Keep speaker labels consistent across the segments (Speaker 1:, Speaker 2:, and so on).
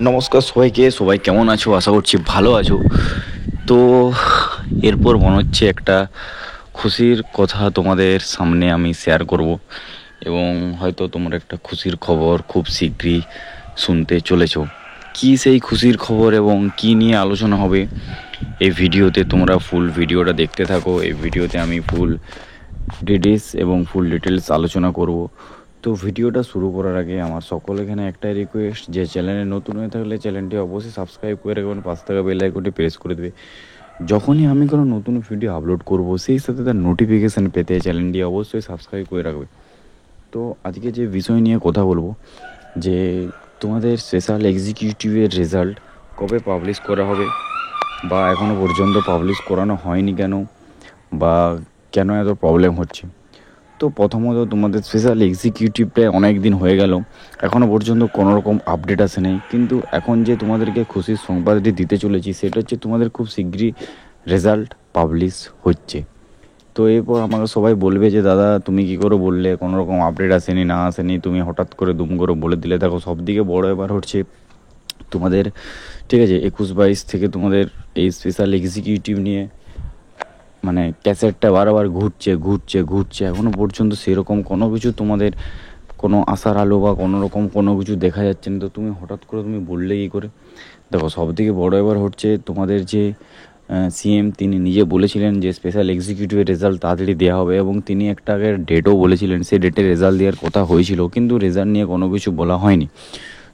Speaker 1: নমস্কার সবাইকে। সবাই কেমন আছো? আশা করছি ভালো আছো। তো এরপর মনে হচ্ছে একটা খুশির কথা তোমাদের সামনে আমি শেয়ার করব, এবং হয়তো তোমরা একটা খুশির খবর খুব শীঘ্রই শুনতে চলেছো। কী সেই খুশির খবর এবং কী নিয়ে আলোচনা হবে এই ভিডিওতে, তোমরা ফুল ভিডিওটা দেখতে থাকো। এই ভিডিওতে আমি ফুল ডিটেলস আলোচনা করব। তো ভিডিওটা শুরু করার আগে আমার সকল এখানে একটাই রিকোয়েস্ট, যে চ্যানেলে নতুন হয়ে থাকলে চ্যানেলটি অবশ্যই সাবস্ক্রাইব করে রাখবেন, পাশ থাকা বেল আইকনটি প্রেস করে দেবে। যখনই আমি কোনো নতুন ভিডিও আপলোড করব সেই সাথে তার নোটিফিকেশান পেতে চ্যানেলটি অবশ্যই সাবস্ক্রাইব করে রাখবে। তো আজকে যে বিষয় নিয়ে কথা বলবো, যে তোমাদের স্পেশাল এক্সিকিউটিভের রেজাল্ট কবে পাবলিশ করা হবে, বা এখনও পর্যন্ত পাবলিশ করানো হয়নি কেন, বা কেন এত প্রবলেম হচ্ছে। তো প্রথমত তোমাদের স্পেশাল এক্সিকিউটিভটা অনেক দিন হয়ে গেল, এখনও পর্যন্ত কোনো রকম আপডেট আসে নেই। কিন্তু এখন যে তোমাদেরকে খুশির সংবাদটি দিতে চলেছি সেটা হচ্ছে তোমাদের খুব শীঘ্রই রেজাল্ট পাবলিশ হচ্ছে। তো এরপর আমাকে সবাই বলবে যে দাদা তুমি কী করে বললে, কোনো রকম আপডেট আসেনি, না আসেনি, তুমি হঠাৎ করে দুম করে বলে দিলে। দেখো, সব থেকে বড় এবার হচ্ছে তোমাদের, ঠিক আছে, 21-22 থেকে তোমাদের এই স্পেশাল এক্সিকিউটিভ নিয়ে মানে ক্যাসেটটা বারবার ঘুরছে। এখনও পর্যন্ত সেরকম কোনো কিছু তোমাদের কোনো আশার আলো বা কোনো রকম কোনো কিছু দেখা যাচ্ছে না। তো তুমি হঠাৎ করে তুমি বললে কী করে? দেখো, সবথেকে বড় এবার হচ্ছে তোমাদের যে সিএম, তিনি নিজে বলেছিলেন যে স্পেশাল এক্সিকিউটিভের রেজাল্ট তাড়াতাড়ি দেওয়া হবে, এবং তিনি একটা আগের ডেটও বলেছিলেন। সেই ডেটে রেজাল্ট দেওয়ার কথা হয়েছিল, কিন্তু রেজাল্ট নিয়ে কোনো কিছু বলা হয়নি।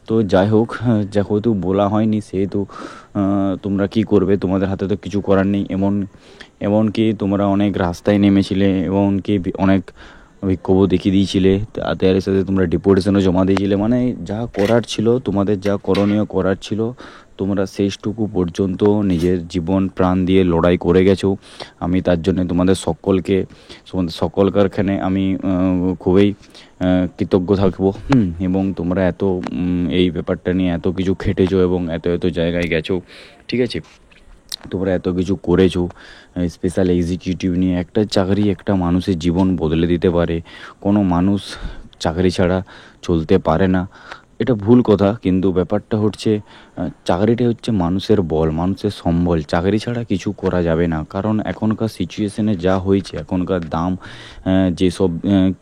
Speaker 1: তো যাই হোক, যেহেতু বলা হয়নি সেহেতু তোমরা কি করবে, তোমাদের হাতে তো কিছু করার নেই। এমনকি তোমরা অনেক রাস্তায় নেমেছিলে, এমনকি অনেক বিক্ষোভও দেখিয়ে দিয়েছিলে, তাদের সাথে তোমরা ডিপুটেশনও জমা দিয়েছিলে। মানে যা করার ছিল, তোমাদের যা করণীয় করার ছিল, তোমরা শেষটুকু পর্যন্ত নিজের জীবন প্রাণ দিয়ে লড়াই করে গেছো। আমি তার জন্য তোমাদের সকলকারখানে আমি খুবই কৃতজ্ঞ থাকবো। এবং তোমরা এত এই ব্যাপারটা নিয়ে এত কিছু খেটেছো এবং এত জায়গায় গেছো, ঠিক আছে, তোমরা এত কিছু করেছো। স্পেশাল এক্সিকিউটিভ নিয়ে একটা চাকরি একটা মানুষের জীবন বদলে দিতে পারে। কোনো মানুষ চাকরি ছাড়া চলতে পারে না, এটা ভুল কথা। কিন্তু ব্যাপারটা হচ্ছে চাকরিটা হচ্ছে মানুষের বল, মানুষের সম্বল। চাকরি ছাড়া কিছু করা যাবে না, কারণ এখনকার সিচুয়েশনে যা হয়েছে, এখনকার দাম, যেসব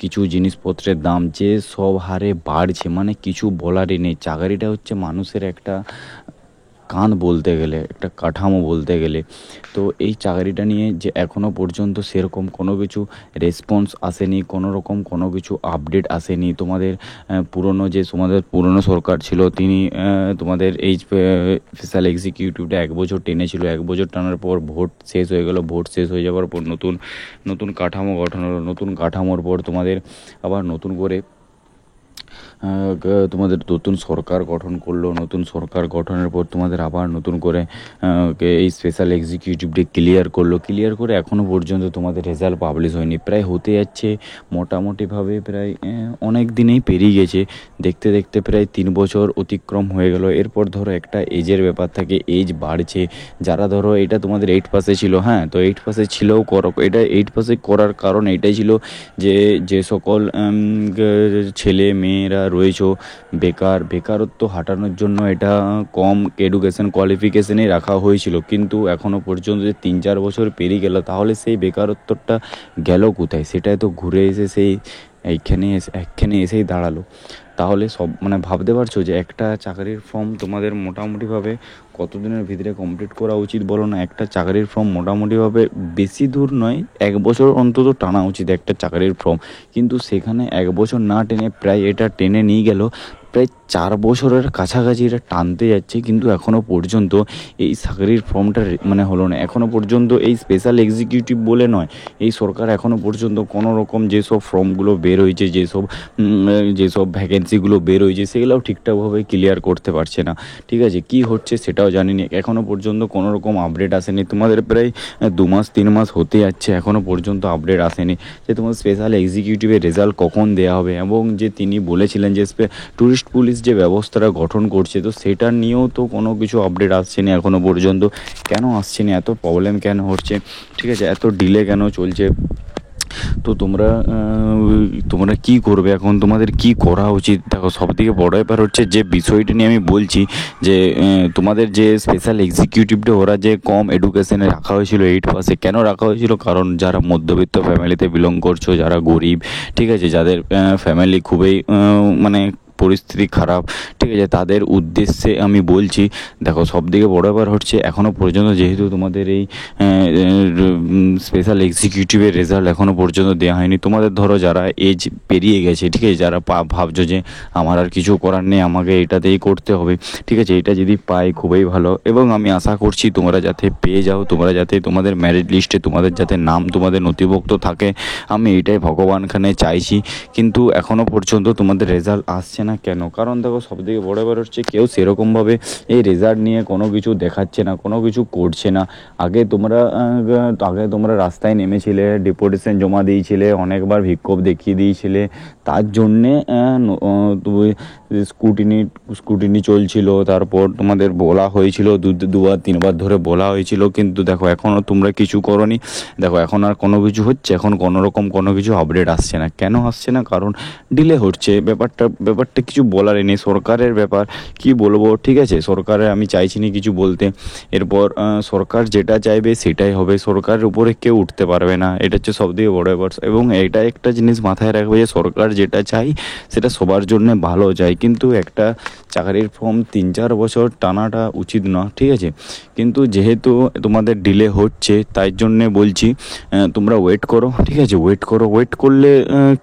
Speaker 1: কিছু জিনিসপত্রের দাম যে সব হারে বাড়ছে, মানে কিছু বলারই নেই। চাকরিটা হচ্ছে মানুষের একটা কাঁধ বলতে গেলে, একটা কাঠামো বলতে গেলে। তো এই চাকরিটা নিয়ে যে এখনও পর্যন্ত সেরকম কোনো কিছু রেসপন্স আসেনি, কোনো রকম কোনো কিছু আপডেট আসেনি। তোমাদের পুরনো সরকার ছিল, তিনি তোমাদের এই স্পেশাল এক্সিকিউটিভটা 1 বছর টেনেছিল। 1 বছর টানার পর ভোট শেষ হয়ে গেল। ভোট শেষ হয়ে যাওয়ার পর নতুন কাঠামো গঠন হলো। নতুন কাঠামোর পর তোমাদের আবার নতুন করে তোমাদের নতুন সরকার গঠন করলো। নতুন সরকার গঠনের পর তোমাদের আবার নতুন করে এই স্পেশাল এক্সিকিউটিভটি ক্লিয়ার করে এখনও পর্যন্ত তোমাদের রেজাল্ট পাবলিশ হয়নি। প্রায় হতে যাচ্ছে মোটামুটিভাবে প্রায় অনেক দিনেই পেরিয়ে গেছে। দেখতে দেখতে প্রায় 3 বছর অতিক্রম হয়ে গেল। এরপর ধরো একটা এজের ব্যাপার থাকে, এজ বাড়ছে। যারা ধরো এটা তোমাদের 8 পাসে ছিল, হ্যাঁ, তো 8 পাসে ছিলেও এটা 8 পাসে করার কারণ এটাই ছিল যে সকল ছেলে মেয়েরা রয়েছো বেকারত্ব হাঁটানোর জন্য এটা কম এডুকেশন কোয়ালিফিকেশানেই রাখা হয়েছিল। কিন্তু এখনও পর্যন্ত যে 3-4 বছর পেরিয়ে গেল, তাহলে সেই বেকারত্বটা গেল কোথায়? সেটাই তো ঘুরে এসে সেই এইখানে এসেই দাঁড়ালো। তাহলে সব মানে ভাবতে পারছো যে একটা চাকরির ফর্ম তোমাদের মোটামুটিভাবে কতদিনের ভিতরে কমপ্লিট করা উচিত বলো না? একটা চাকরির ফর্ম মোটামুটিভাবে বেশি দূর নয়, 1 বছর অন্তত টানা উচিত একটা চাকরির ফর্ম। কিন্তু সেখানে 1 বছর না টেনে প্রায় এটা টেনে নিয়ে গেল প্রায় 4 বছরের কাছাকাছি এটা টানতে যাচ্ছে। কিন্তু এখনও পর্যন্ত এই চাকরির ফর্মটা মানে হলো না। এখনও পর্যন্ত এই স্পেশাল এক্সিকিউটিভ বলে নয়, এই সরকার এখনও পর্যন্ত কোনো রকম যেসব ফর্মগুলো বের হয়েছে, যেসব ভ্যাকেন্সিগুলো বের হয়েছে, সেগুলোও ঠিকঠাকভাবে ক্লিয়ার করতে পারছে না। ঠিক আছে, কি হচ্ছে সেটাও জানি না। এখনও পর্যন্ত কোনো রকম আপডেট আসেনি। তোমাদের প্রায় 2 মাস 3 মাস হতে যাচ্ছে, এখনও পর্যন্ত আপডেট আসেনি যে তোমার স্পেশাল এক্সিকিউটিভের রেজাল্ট কখন দেওয়া হবে। এবং যে তিনি বলেছিলেন যে ট্যুরিস্ট পুলিশ যে ব্যবস্থাটা গঠন করছে, তো সেটা নিয়েও তো কোনো কিছু আপডেট আসছে না এখনও পর্যন্ত। কেন আসছে না? এত প্রবলেম কেন হচ্ছে? ঠিক আছে, এত ডিলে কেন চলছে? তো তোমরা কি করবে এখন, তোমাদের কি করা উচিত? দেখো, সবথেকে বড় ব্যাপার হচ্ছে যে বিষয়টা নিয়ে আমি বলছি যে তোমাদের যে স্পেশাল এক্সিকিউটিভটা ওরা যে কম এডুকেশনে রাখা হয়েছিল 8 পাসে, কেন রাখা হয়েছিল? কারণ যারা মধ্যবিত্ত ফ্যামিলিতে বিলং করছো, যারা গরিব, ঠিক আছে, যাদের ফ্যামিলি খুবই মানে পরিস্থিতি খারাপ, ঠিক আছে, তাদের উদ্দেশ্যে আমি বলছি। দেখো, সবথেকে বড় ব্যাপার হচ্ছে এখনও পর্যন্ত যেহেতু তোমাদের এই স্পেশাল এক্সিকিউটিভের রেজাল্ট এখনও পর্যন্ত দেওয়া হয়নি, তোমাদের ধরো যারা এজ পেরিয়ে গেছে, ঠিক আছে, যারা ভাবছো যে আমার আর কিছু করার নেই, আমাকে এটাতেই করতে হবে, ঠিক আছে, এটা যদি পাই খুবই ভালো, এবং আমি আশা করছি তোমরা যাতে পেয়ে যাও, তোমরা যাতে তোমাদের মেরিট লিস্টে তোমাদের যাতে নাম তোমাদের নথিভুক্ত থাকে, আমি এটাই ভগবানখানে চাইছি। কিন্তু এখনও পর্যন্ত তোমাদের রেজাল্ট আসছে না কেন? কারণ দেখো, সবথেকে বড় ব্যাপার হচ্ছে কেউ সেরকমভাবে এই রেজাল্ট নিয়ে কোনো কিছু দেখাচ্ছে না, কোনো কিছু করছে না। আগে তোমরা রাস্তায় নেমেছিলে, ডেপুটেশন জমা দিয়েছিলে, অনেকবার বিক্ষোভ দেখিয়ে দিয়েছিলে, তার জন্যে স্কুটিনি চলছিল, তারপর তোমাদের বলা হয়েছিল, দুবার তিনবার ধরে বলা হয়েছিল, কিন্তু দেখো এখনও তোমরা কিছু করোনি। দেখো, এখন আর কোনো কিছু হচ্ছে, এখন কোনোরকম কোনো কিছু আপডেট আসছে না। কেন আসছে না? কারণ ডিলে হচ্ছে। ব্যাপারটা কিছু বলার নেই, সরকারের ব্যাপার, কি বলবো, ঠিক আছে, সরকারের আমি চাইছি না কিছু বলতে। এরপর সরকার যেটা চাইবে সেটাই হবে, সরকারের উপরে কেউ উঠতে পারবে না, এটা হচ্ছে সবথেকে বড় ব্যাপার। এবং এটা একটা জিনিস মাথায় রাখবে যে সরকার যেটা চাই সেটা সবার জন্য ভালো চাই, কিন্তু একটা চাকরির ফর্ম 3-4 বছর টানাটা উচিত না, ঠিক আছে। কিন্তু যেহেতু তোমাদের ডিলে হচ্ছে, তাই জন্যে বলছি তোমরা ওয়েট করো, ঠিক আছে, ওয়েট করলে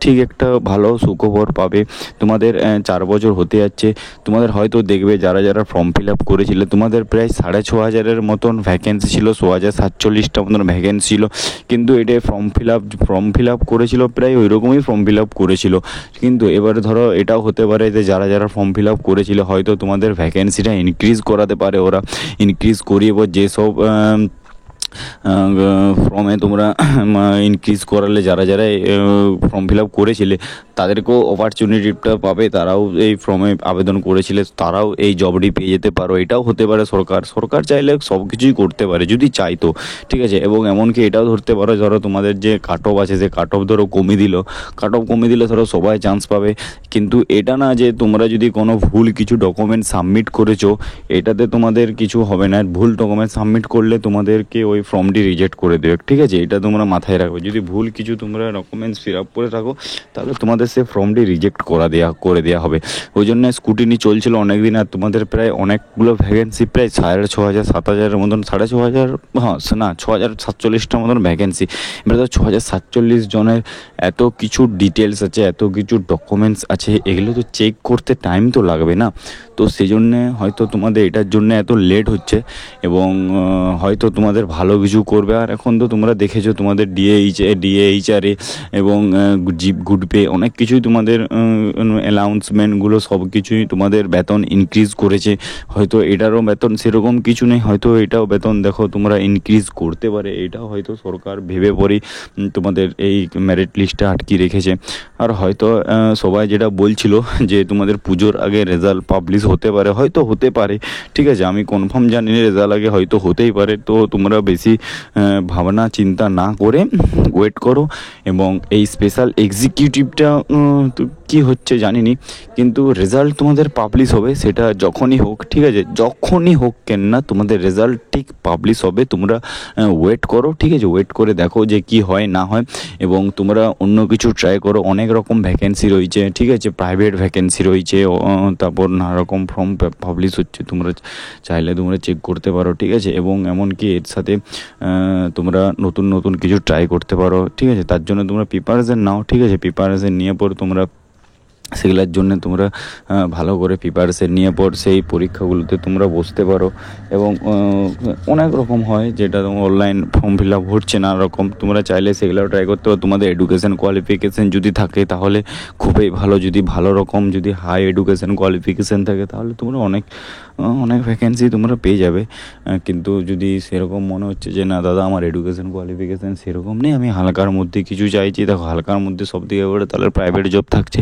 Speaker 1: ঠিক একটা ভালো সুখবর পাবে। তোমাদের 4 বছর হতে যাচ্ছে, তোমাদের হয়তো দেখবে যারা যারা ফর্ম ফিল আপ করেছিলে, তোমাদের প্রায় 6,500-এর মতন ভ্যাকেন্সি ছিল, 6,047টা মতন ভ্যাকেন্সি ছিল, কিন্তু এটা ফর্ম ফিল আপ করেছিল প্রায় ওই রকমই ফর্ম ফিল আপ করেছিল। কিন্তু এবারে ধরো এটাও হতে পারে যে যারা যারা ফর্ম ফিল আপ করেছিল হয়তো তোমাদের ভ্যাকেন্সিটা ইনক্রিজ করাতে পারে, ওরা ইনক্রিজ করিয়ে যেসব ফর্মে তোমরা ইনক্রিজ করালে যারা যারা ফর্ম ফিল আপ করেছিলে তাদেরকেও অপরচুনিটিটা পাবে, তারাও এই ফর্মে আবেদন করেছিলে, তারাও এই জবটি পেয়ে যেতে পারো। এটাও হতে পারে, সরকার চাইলে সব কিছুই করতে পারে যদি চাইতো, ঠিক আছে। এবং এমনকি এটাও ধরতে পারো, ধরো তোমাদের যে কাট অফ আছে, সে কাট অফ ধরো কমিয়ে দিলে ধরো সবাই চান্স পাবে। কিন্তু এটা না যে তোমরা যদি কোনো ভুল কিছু ডকুমেন্ট সাবমিট করেছো এটাতে তোমাদের কিছু হবে না, ভুল ডকুমেন্ট সাবমিট করলে তোমাদেরকে ওই ফর্মটি রিজেক্ট করে দেবে, ঠিক আছে, এটা তোমরা মাথায় রাখবে। যদি ভুল কিছু তোমরা ডকুমেন্টস ফিল আপ করে থাকো তাহলে তোমাদের সে ফর্মটি রিজেক্ট করে দেওয়া হবে। ওই জন্য স্কুটিনি চলছিল অনেক দিন, আর তোমাদের প্রায় অনেকগুলো ভ্যাকেন্সি, প্রায় 6,500 7,000-এর মতন, 6,500, হ্যাঁ না 6,047টার মতন ভ্যাকেন্সি। এবার তো 6,047 জনের এত কিছু ডিটেলস আছে, এত কিছু ডকুমেন্টস আছে, এগুলো তো চেক করতে টাইম তো লাগবে না। তো সেই জন্যে হয়তো তোমাদের এটার জন্য এত লেট হচ্ছে, এবং হয়তো তোমাদের ভালো কিছু করবে। আর এখন তো তোমরা দেখেছো তোমাদের ডিএইচআরে এবং গুড পে অনেক কিছুই তোমাদের অ্যানাউন্সমেন্টগুলো সব কিছুই তোমাদের বেতন ইনক্রিজ করেছে। হয়তো এটারও বেতন সেরকম কিছু নেই, হয়তো এটাও বেতন দেখো তোমরা ইনক্রিজ করতে পারে, এটাও হয়তো সরকার ভেবে পরেই তোমাদের এই মেরিট লিস্টে আটকে রেখেছে। আর হয়তো সবাই যেটা বলছিল যে তোমাদের পুজোর আগে রেজাল্ট পাবলিশ হতে পারে, হয়তো হতে পারে, ঠিক আছে, আমি কনফার্ম জানি না, রেজাল্ট আগে হয়তো হতেই পারে। তো তোমরা বেশি ভাবনা চিন্তা না করে ওয়েট করো। এবং এই স্পেশাল এক্সিকিউটিভটা কী হচ্ছে জানিনি, কিন্তু রেজাল্ট তোমাদের পাবলিশ হবে, সেটা যখনই হোক, ঠিক আছে, যখনই হোক কেন না, তোমাদের রেজাল্ট ঠিক পাবলিশ হবে। তোমরা ওয়েট করো, ঠিক আছে, ওয়েট করে দেখো যে কি হয় না হয়, এবং তোমরা অন্য কিছু ট্রাই করো। অনেক রকম ভ্যাকেন্সি রয়েছে, ঠিক আছে, প্রাইভেট ভ্যাকেন্সি রয়েছে, তারপর নানা রকম ফর্ম পাবলিশ হচ্ছে, তোমরা চাইলে তোমরা চেক করতে পারো, ঠিক আছে। এবং এমনকি এর সাথে তোমরা নতুন কিছু ট্রাই করতে পারো, ঠিক আছে। তার জন্য তোমরা প্রিপারেশন নাও, ঠিক আছে, প্রিপারেশন নিয়ে পর তোমরা সেগুলোর জন্য তোমরা ভালো করে প্রিপারেশন নিয়ে পর সেই পরীক্ষাগুলোতে তোমরা বসতে পারো। এবং অনেক রকম হয় যেটা তোমার অনলাইন ফর্ম ফিল আপ হচ্ছে নানা রকম, তোমরা চাইলে সেগুলো ট্রাই করতে পারো। তোমাদের এডুকেশন কোয়ালিফিকেশান যদি থাকে তাহলে খুবই ভালো, যদি ভালো রকম যদি হাই এডুকেশন কোয়ালিফিকেশান থাকে তাহলে তোমরা অনেক ভ্যাকেন্সি তোমরা পেয়ে যাবে। কিন্তু যদি সেরকম মনে হচ্ছে যে না দাদা আমার এডুকেশন কোয়ালিফিকেশান সেরকম নেই, আমি হালকার মধ্যে কিছু চাইছি, দেখো হালকার মধ্যে সব থেকে বড় তাহলে প্রাইভেট জব থাকছে।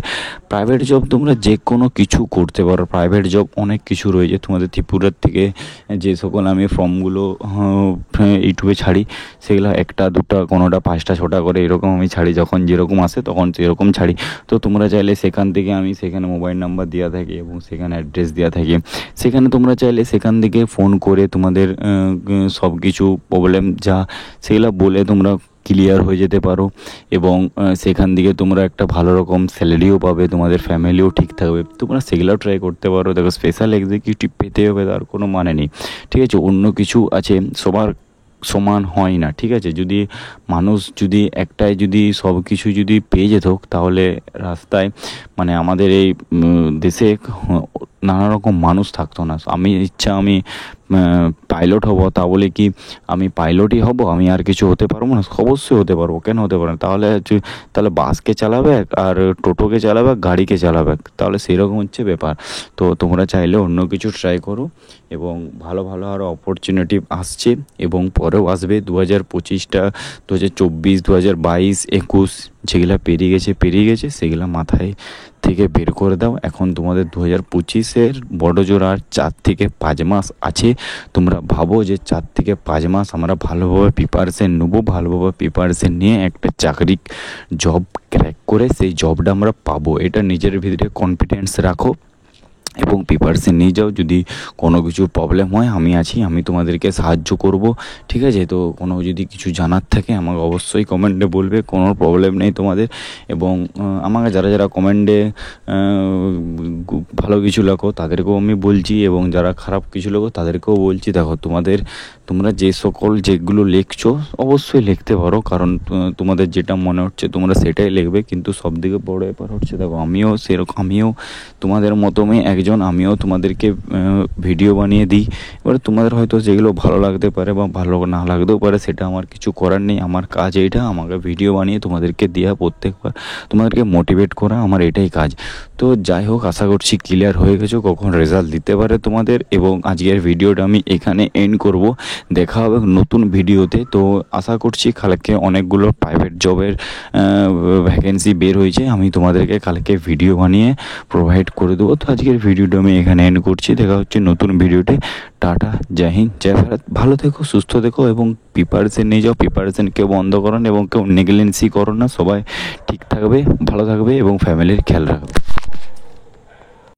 Speaker 1: প্রাইভেট জব তোমরা যে কোনো কিছু করতে পারো। প্রাইভেট জব অনেক কিছু রয়েছে তোমাদের ত্রিপুরার থেকে, যে সকল আমি ফর্মগুলো ইউটিউবে ছাড়ি সেগুলো একটা দুটা কোনোটা 5টা 6টা করে এরকম আমি ছাড়ি, যখন যেরকম আসে তখন সেরকম ছাড়ি। তো তোমরা চাইলে সেখান থেকে, আমি সেখানে মোবাইল নাম্বার দেওয়া থাকি এবং সেখানে অ্যাড্রেস দেওয়া থাকি, সেখানে তোমরা চাইলে সেখান থেকে ফোন করে তোমাদের সব কিছু প্রবলেম যা সেগুলো বলে তোমরা ক্লিয়ার হয়ে যেতে পারো। এবং সেখান থেকে তোমরা একটা ভালো রকম স্যালারিও পাবে, তোমাদের ফ্যামিলিও ঠিক থাকবে, তোমরা সেগুলোও ট্রাই করতে পারো। দেখো স্পেশাল এক্সিকিউটিভ পেতে হবে তার কোনো মানে নেই, ঠিক আছে। অন্য কিছু আছে, সবার সমান হয় না, ঠিক আছে। যদি মানুষ যদি একটাই যদি সব কিছু যদি পেয়ে যেত তাহলে রাস্তায় মানে আমাদের এই দেশে নানা রকম মানুষ থাকতো না। আমি ইচ্ছা আমি পাইলট হব, তা বলে কি আমি পাইলটই হব, আমি আর কিছু হতে পারবো না? অবশ্যই হতে পারবো, কেন হতে পারবো না? তাহলে বাসকে চালাবে আর টোটোকে চালাবে, গাড়িকে চালাবে, তাহলে সেরকম হচ্ছে ব্যাপার। তো তোমরা চাইলে অন্য কিছু ট্রাই করো, এবং ভালো ভালো আরও অপরচুনিটি আসছে এবং পরেও আসবে। 2025টা 2024 2022 21 যেগুলা পেরিয়ে গেছে সেগুলা মাথায় থেকে বের করে দাও। এখন তোমাদের 2025-এর বড় জোর আর 4 থেকে 5 মাস আছে। তোমরা ভাবো যে 4 থেকে 5 মাস আমরা ভালোভাবে প্রিপারেশন নেবো, ভালোভাবে প্রিপারেশন নিয়ে একটা চাকরি জব ক্র্যাক করে সেই জবটা আমরা পাবো। এটা নিজের ভিতরে কনফিডেন্স রাখো এবং প্রিপারেশন নিয়ে যাও। যদি কোনো কিছু প্রবলেম হয় আমি আছি, আমি তোমাদেরকে সাহায্য করব, ঠিক আছে। তো কোনো যদি কিছু জানার থাকে আমাকে অবশ্যই কমেন্টে বলবে, কোনো প্রবলেম নেই তোমাদের। এবং আমাকে যারা যারা কমেন্টে ভালো কিছু লেখো তাদেরকেও আমি বলছি, এবং যারা খারাপ কিছু লেখো তাদেরকেও বলছি। দেখো তোমরা যে সকল যেগুলো লিখছো অবশ্যই লিখতে পারো, কারণ তোমাদের যেটা মনে হচ্ছে তোমরা সেটাই লিখবে। কিন্তু সবথেকে বড় ব্যাপার হচ্ছে, দেখো আমিও তোমাদের মতনই একজন, আমিও তোমাদেরকে ভিডিও বানিয়ে দিই। এবারে তোমাদের হয়তো যেগুলো ভালো লাগতে পারে বা ভালো না লাগতেও পারে, সেটা আমার কিছু করার নেই। আমার কাজ এইটা, আমাকে ভিডিও বানিয়ে তোমাদেরকে দেওয়া, প্রত্যেকবার তোমাদেরকে মোটিভেট করা, আমার এটাই কাজ। তো যাই হোক, আশা করছি ক্লিয়ার হয়ে গেছো কখন রেজাল্ট দিতে পারে তোমাদের। এবং আজকের ভিডিওটা আমি এখানে এন্ড করব, দেখা হবে নতুন ভিডিওতে। তো আশা করছি কালকে অনেকগুলো প্রাইভেট জবের ভ্যাকেন্সি বের হয়েছে, আমি তোমাদেরকে কালকে ভিডিও বানিয়ে প্রোভাইড করে দেবো। তো আজকের ভিডিওটা আমি এখানে এন্ড করছি, দেখা হচ্ছে নতুন ভিডিওতে। টাটা, জয় হিন্দ, জয় ভারত। ভালো থেকো, সুস্থ থেকো এবং প্রিপারেশন নিয়ে যাও। প্রিপারেশন কেউ বন্ধ করো না এবং কেউ নেগলেন্সি করো না, সবাই ঠিক থাকবে, ভালো থাকবে এবং ফ্যামিলির খেয়াল রাখবে।